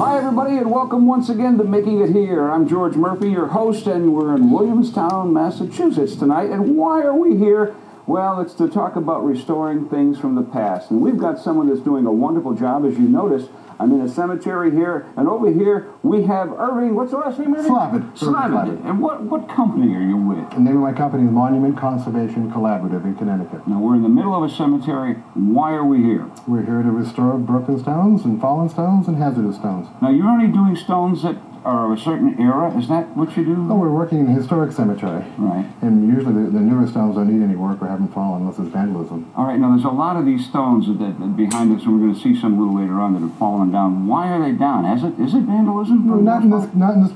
Hi, everybody, and welcome once again to Making It Here. I'm George Murphy, your host, and we're in Williamstown, Massachusetts tonight. And why are we here? Well, it's to talk about restoring things from the past. And we've got someone that's doing a wonderful job. As you notice, I'm in a cemetery here, and over here we have Irving. What's the last name, Irving? Slavin. And what company are you with? The name of my company is Monument Conservation Collaborative in Connecticut. Now, we're in the middle of a cemetery. Why are we here? We're here to restore broken stones and fallen stones and hazardous stones. Now, you're only doing stones that are of a certain era? Is that what you do? No, we're working in a historic cemetery. Right. And usually the newer stones don't need any work or haven't fallen unless it's vandalism. All right, now there's a lot of these stones that behind us, and we're going to see some a little later on that have fallen down. Why are they down? Is it vandalism? No, not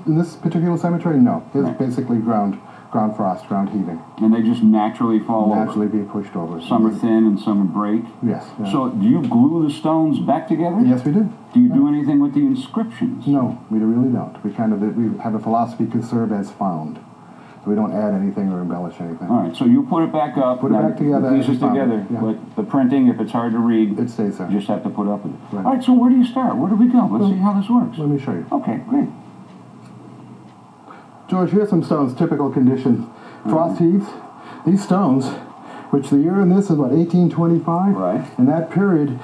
in this particular cemetery, no. It's basically ground frost, ground heaving. And they just naturally fall over? Naturally be pushed over. Some are thin and some break? Yes. Yeah. So do you glue the stones back together? Yes, we do. Do you do anything with the inscriptions? No, we really don't. We have a philosophy, conserve as found. So we don't add anything or embellish anything. All right, so you put it back up. Put it back together. The pieces together. Yeah. But the printing, if it's hard to read, it stays there. You just have to put up with it. Right. All right, so where do you start? Where do we go? Let's see how this works. Let me show you. Okay, great. George, here's some stones, typical condition. Frost heaves. These stones, which the year in this is what, 1825? Right. In that period,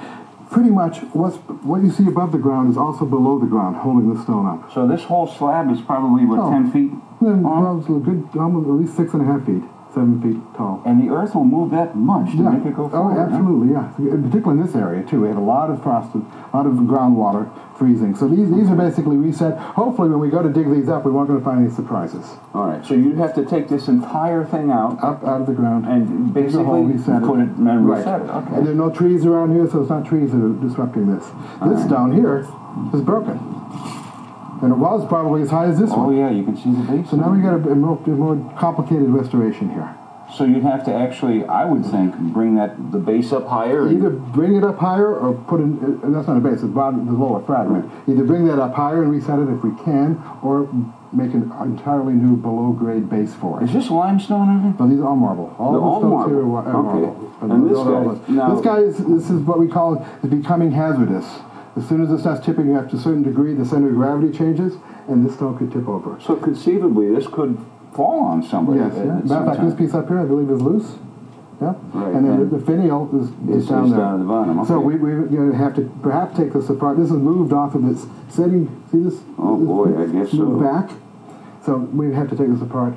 pretty much what you see above the ground is also below the ground, holding the stone up. So this whole slab is probably, what, 10 feet? Well, it's a good, almost at least 6.5 feet, 7 feet tall. And the earth will move that much to make it go forward? Oh, absolutely, yeah. Particularly in this area, too. We have a lot of frost, a lot of groundwater freezing. So these are basically reset. Hopefully, when we go to dig these up, we weren't going to find any surprises. All right, so you'd have to take this entire thing out. Out of the ground. And basically put it and reset it. Okay. And there are no trees around here, so it's not trees that are disrupting this. This stone here is broken. And it was probably as high as this one. Oh, yeah, you can see the base. So now we got a more complicated restoration here. So you'd have to actually, I would think, bring the base up higher? Either bring it up higher or put in, and that's not a base, it's the lower fragment. Right. Either bring that up higher and reset it if we can, or make an entirely new below-grade base for it. Is this limestone, Irving? No, these are all marble. All the stones here are marble. And this guy this is what we call is becoming hazardous. As soon as it starts tipping up to a certain degree, the center of gravity changes, and this stone could tip over. So conceivably, this could fall on somebody. Yes, yeah. Matter of fact, this piece up here, I believe, is loose. Yeah. Right. And then the finial is down there. Down at the bottom. Okay. So we're going to have to perhaps take this apart. This is moved off of its setting. See this? Oh, boy, I guess so. Moved back. So we have to take this apart,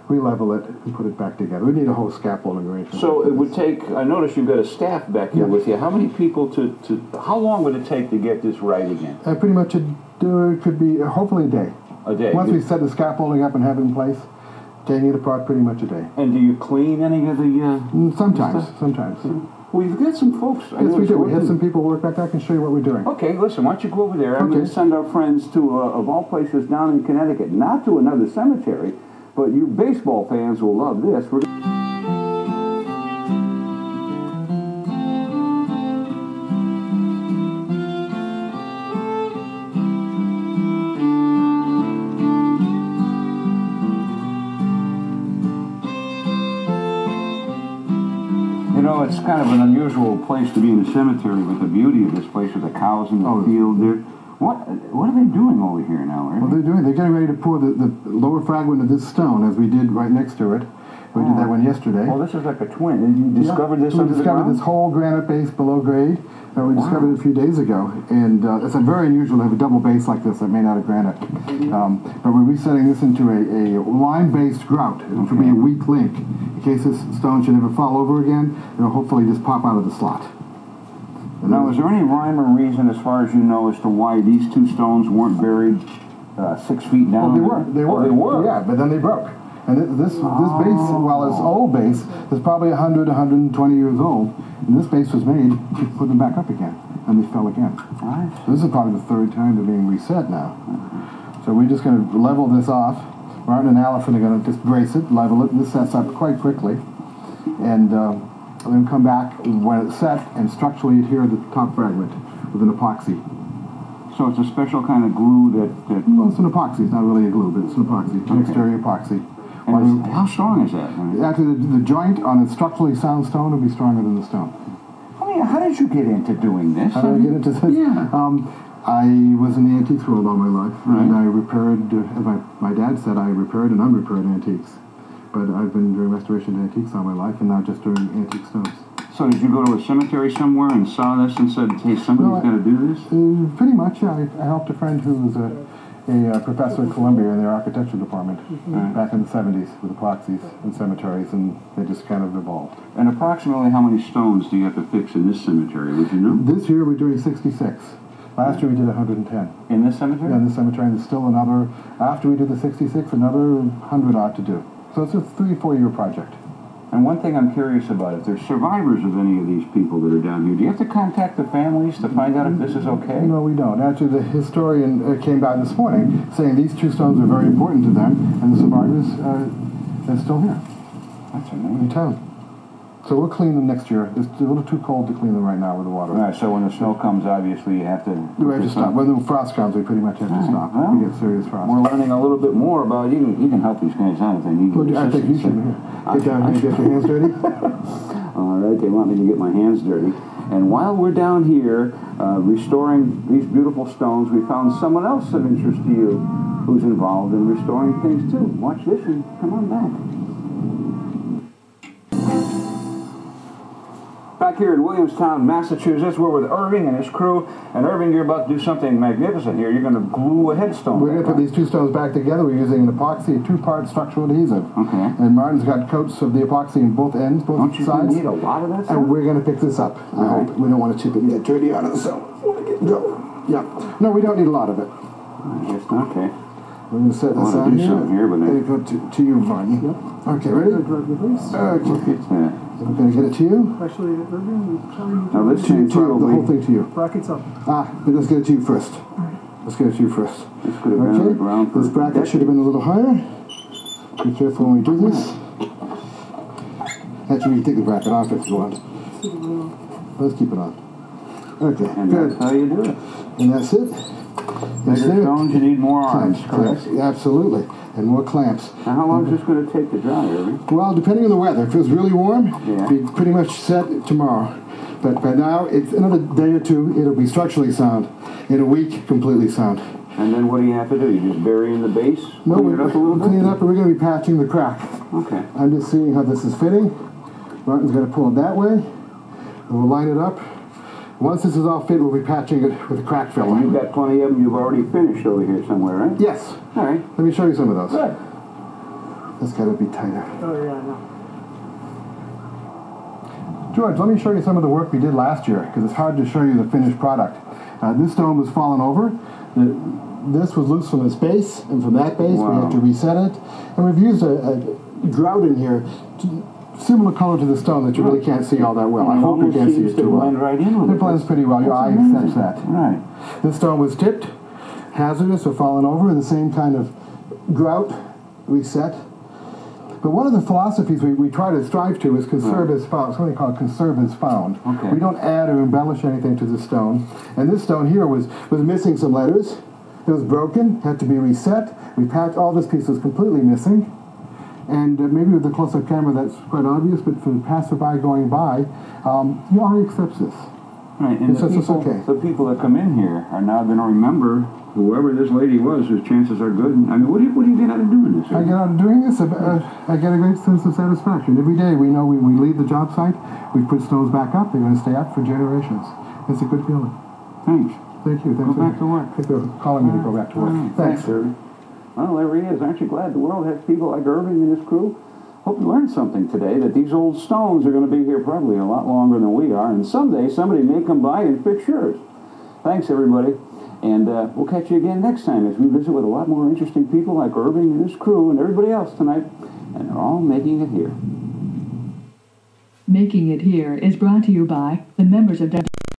re-level it, and put it back together. We need a whole scaffolding arrangement. So it would take, I notice you've got a staff back here with you. How many people how long would it take to get this right again? Pretty much it could be, hopefully a day. A day? Once we set the scaffolding up and have it in place, taking it apart pretty much a day. And do you clean any of the... Sometimes. Well, you've got some folks... Yes, we do. We have some people work back there. I can show you what we're doing. Okay, listen, why don't you go over there? I'm going to send our friends to, of all places, down in Connecticut, not to another cemetery, but you baseball fans will love this. You know, it's kind of an unusual place to be in a cemetery, but the beauty of this place with the cows in the field there. What are they doing over here now, Larry? Well, they're getting ready to pour the lower fragment of this stone, as we did right next to it. We did that one yesterday. Oh, this is like a twin. And you discovered this under the ground? We discovered this whole granite base below grade. We discovered it a few days ago. And it's very unusual to have a double base like this made out of granite. But we're resetting this into a line-based grout, which will be a weak link. In case this stone should ever fall over again, it'll hopefully just pop out of the slot. Now, is there any rhyme or reason, as far as you know, as to why these two stones weren't buried 6 feet down? Well, they were. Oh, they were? Yeah, but then they broke. And this base, while it's old base, is probably 100, 120 years old. And this base was made to put them back up again. And they fell again. Right. So this is probably the third time they're being reset now. So we're just going to level this off. Martin and Allison are going to just brace it, level it. This sets up quite quickly. And then come back when it's set and structurally adhere the top fragment with an epoxy. So it's a special kind of glue that... Well, it's an epoxy. It's not really a glue, but it's an epoxy, an exterior epoxy. And how strong is that? Actually, the joint on a structurally sound stone will be stronger than the stone. I mean, how did you get into doing this? How did I get into this? Yeah. I was in the antiques world all my life, and I repaired, as my dad said, I repaired and unrepaired antiques. But I've been doing restoration antiques all my life, and now just doing antique stones. So did you go to a cemetery somewhere and saw this and said, hey, somebody's got to do this? Pretty much, yeah. I helped a friend who was a professor at Columbia in their architecture department back in the 70s with epoxies in cemeteries, and they just kind of evolved. And approximately how many stones do you have to fix in this cemetery? Would you know? This year we're doing 66. Last year we did 110. In this cemetery? Yeah, in this cemetery, and there's still another, after we do the 66, another 100 odd to do. So it's a 3-4 year project. And one thing I'm curious about, if there's survivors of any of these people that are down here, do you have to contact the families to find out if this is okay? No, we don't. Actually, the historian came by this morning saying these 2 stones are very important to them, and the survivors are still here. That's amazing. In town. So we'll clean them next year. It's a little too cold to clean them right now with the water. All right, so when the snow comes, obviously you have to... We have to stop. When the frost comes, we pretty much have to stop. Well, we get serious frost. We're learning a little bit more about you. You can help these guys out if they need you. Well, I think you should. Get down here and get your hands dirty. All right, they want me to get my hands dirty. And while we're down here restoring these beautiful stones, we found someone else of interest to you who's involved in restoring things too. Watch this and come on back. Back here in Williamstown, Massachusetts, we're with Irving and his crew. And Irving, you're about to do something magnificent here. You're going to glue a headstone. We're going to put these 2 stones back together. We're using an epoxy, a 2-part structural adhesive. Okay. And Martin's got coats of the epoxy in both ends, both sides. Don't you need a lot of that stuff? And we're going to pick this up. I hope. We don't want to chip it and get dirty on it, so go. Yeah. No, we don't need a lot of it. I guess not. Okay. We're going to set this on here. Here but and go to you, Martin. Yep. Okay, ready? Okay. Look at that. I'm going to get it to you. Actually, Now this thing The whole thing to you. brackets up. But let's get it to you first. Let's get it to you first. This could have been on the ground for This bracket should have been a little higher. Be careful when we do this. Actually, we can take the bracket off if you want. Let's keep it on. Okay, and good. That's how you do it. And that's it. Bigger stones, you need more arms, correct? Absolutely. And more clamps. Now, how long is this going to take to dry, Irving? Well, depending on the weather. If it's really warm, yeah, it'll be pretty much set tomorrow. But by now, it's another day or 2, it'll be structurally sound. In a week, completely sound. And then what do you have to do? You just bury in the base? No, clean it up a little bit? Clean it up, and we're going to be patching the crack. Okay. I'm just seeing how this is fitting. Martin's going to pull it that way. And we'll line it up. Once this is all fit, we'll be patching it with a crack filler. You've got plenty of them you've already finished over here somewhere, right? Yes. All right. Let me show you some of those. Good. That's got to be tighter. Oh, yeah, I know. George, let me show you some of the work we did last year, because it's hard to show you the finished product. This stone was fallen over. This was loose from its base, and from that base we had to reset it. And we've used a grout in here, similar color to the stone that you really can't see all that well. I hope you can't see it too well. Right in with it blends pretty well. Your eye accepts that. Right. This stone was tipped, hazardous or fallen over, the same kind of grout, reset. But one of the philosophies we try to strive to is conserve as found, something called conserve as found. Okay. We don't add or embellish anything to the stone. And this stone here was missing some letters. It was broken, had to be reset. We patched, all this piece was completely missing. And maybe with the close-up camera that's quite obvious, but for the passerby going by, your eye accepts this. Right, and the people that come in here are now going to remember whoever this lady was, whose chances are good. I mean, what do you get out of doing this? I get out of doing this, I get a great sense of satisfaction. Every day we know we leave the job site, we put stones back up, they're going to stay up for generations. It's a good feeling. Thanks. Thank you. Thanks. Go back to work. I think they're calling me to go back to work. Thanks. Irving. Well, there he is. Aren't you glad the world has people like Irving and his crew? Hope you learned something today, that these old stones are going to be here probably a lot longer than we are, and someday somebody may come by and fix yours. Thanks, everybody, and we'll catch you again next time as we visit with a lot more interesting people like Irving and his crew and everybody else tonight, and they're all making it here. Making It Here is brought to you by the members of